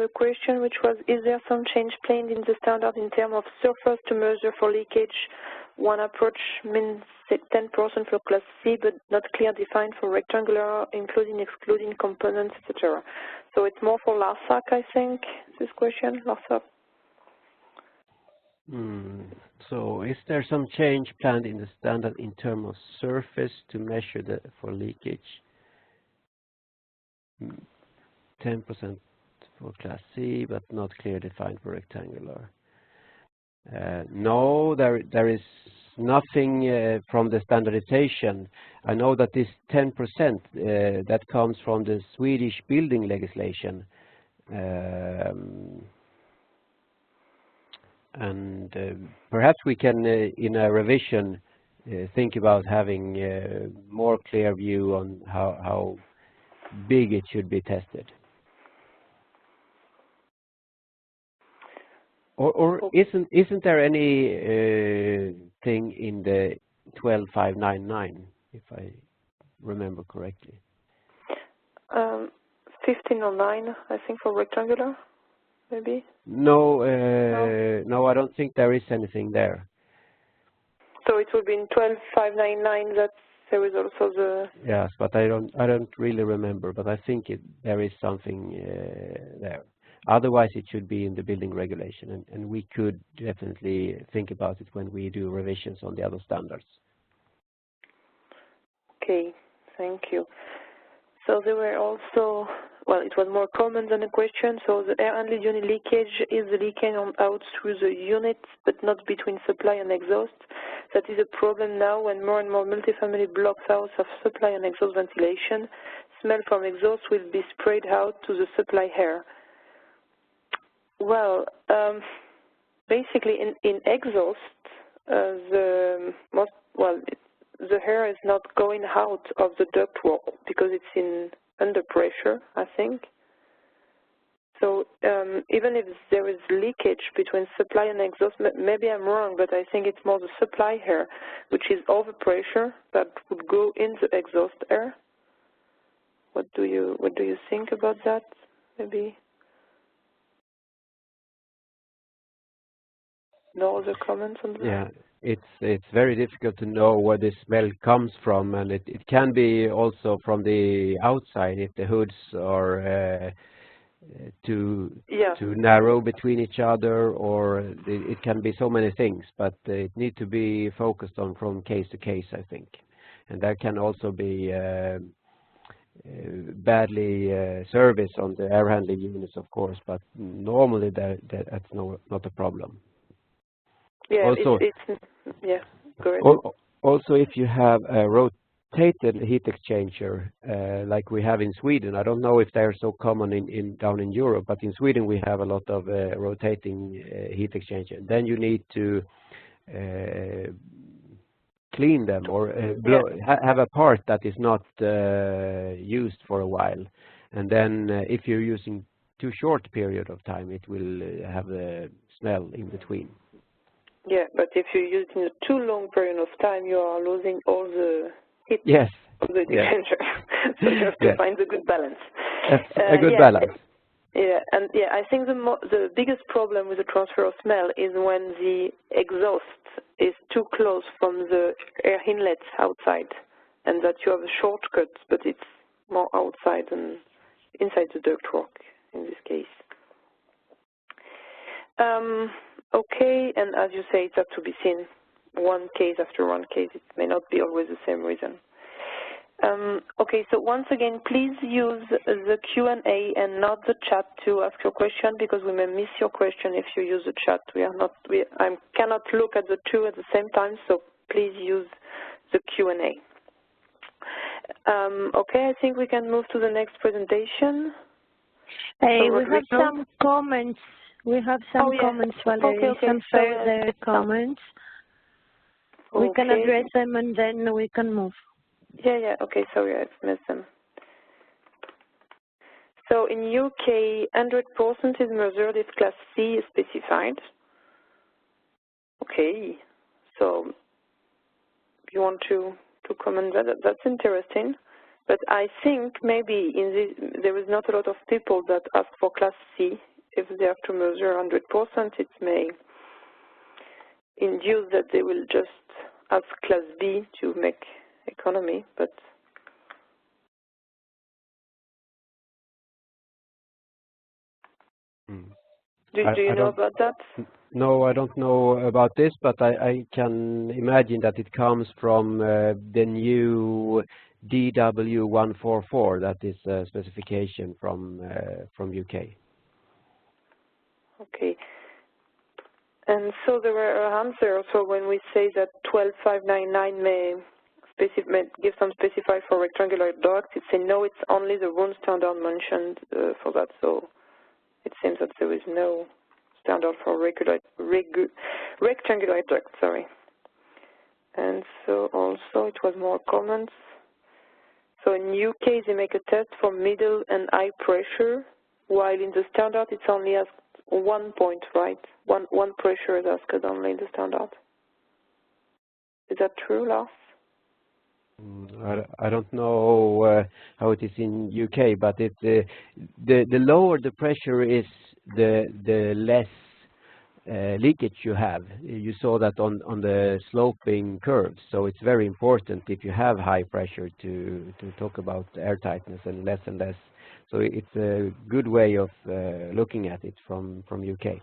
another question, which was, is there some change planned in the standard in terms of surface to measure for leakage? One approach means 10% for Class C, but not clear defined for rectangular, including, excluding components, etc. So it's more for LARSAC, I think, this question, LARSAC. So is there some change planned in the standard in terms of surface to measure for leakage? 10% for Class C, but not clearly defined for rectangular. No, there is nothing from the standardization. I know that this 10% that comes from the Swedish building legislation, and perhaps we can, in a revision, think about having a more clear view on how big it should be tested. Or isn't there any thing in the 12599, if I remember correctly? 1509, I think, for rectangular, maybe. No, no, I don't think there is anything there. So it will be in 12599 that there is also the. Yes, but I don't really remember, but I think there is something there. Otherwise, it should be in the building regulation, and we could definitely think about it when we do revisions on the other standards. Okay, thank you. So there were also, well, it was more common than a question. So the air handling unit leakage is the leaking out through the units, but not between supply and exhaust. That is a problem now when more and more multifamily blocks house have supply and exhaust ventilation. Smell from exhaust will be sprayed out to the supply air. Well, basically in exhaust, the air is not going out of the ductwork because it's under pressure, I think. So even if there is leakage between supply and exhaust, maybe I'm wrong, but I think it's more the supply air, which is over pressure, that would go in the exhaust air. What do you think about that? Maybe. No other comments on that? Yeah, it's very difficult to know where the smell comes from, and it can be also from the outside if the hoods are too narrow between each other, or it can be so many things, but it needs to be focused on from case to case, I think. And there can also be badly service on the air handling units, of course, but normally that's not a problem. Yeah, also, yeah, correct. Also, if you have a rotated heat exchanger, like we have in Sweden, I don't know if they're so common down in Europe, but in Sweden we have a lot of rotating heat exchanger. Then you need to clean them or have a part that is not used for a while. And then if you're using too short period of time, it will have a smell in between. Yeah, but if you use it in a too long period of time, you are losing all the heat of the exchanger. So you have to find the good balance. A good balance. Yeah, and I think the biggest problem with the transfer of smell is when the exhaust is too close from the air inlets outside, and that you have a shortcut, but it's more outside than inside the ductwork in this case. Okay, and as you say, it has to be seen one case after one case. It may not be always the same reason. Okay, so once again, please use the Q&A and not the chat to ask your question, because we may miss your question if you use the chat. I cannot look at the two at the same time, so please use the Q&A. Okay, I think we can move to the next presentation. Hey, we have some comments. We have some comments, Valerie, some further comments. We can address them and then we can move. Yeah, okay, sorry, I've missed them. So in UK, 100% is measured if Class C is specified. Okay, so you want to comment that? That's interesting. But I think maybe there is not a lot of people that ask for Class C if they have to measure 100%, it may induce that they will just ask class B to make economy, but do you know about that? No, I don't know about this, but I can imagine that it comes from the new DW144. That is a specification from UK. Okay. And so there were answers. So when we say that 12599 may give some specify for rectangular ducts, it says no, it's only the room standard mentioned for that. So it seems that there is no standard for rectangular duct. Sorry. And so also it was more comments. So in UK they make a test for middle and high pressure, while in the standard it's only asked 1 point, right? One pressure is asked only in the standard. Is that true, Lars? I don't know how it is in UK, but the lower the pressure is, the less leakage you have. You saw that on the sloping curves. So it's very important if you have high pressure to talk about airtightness and less. So it's a good way of looking at it from UK.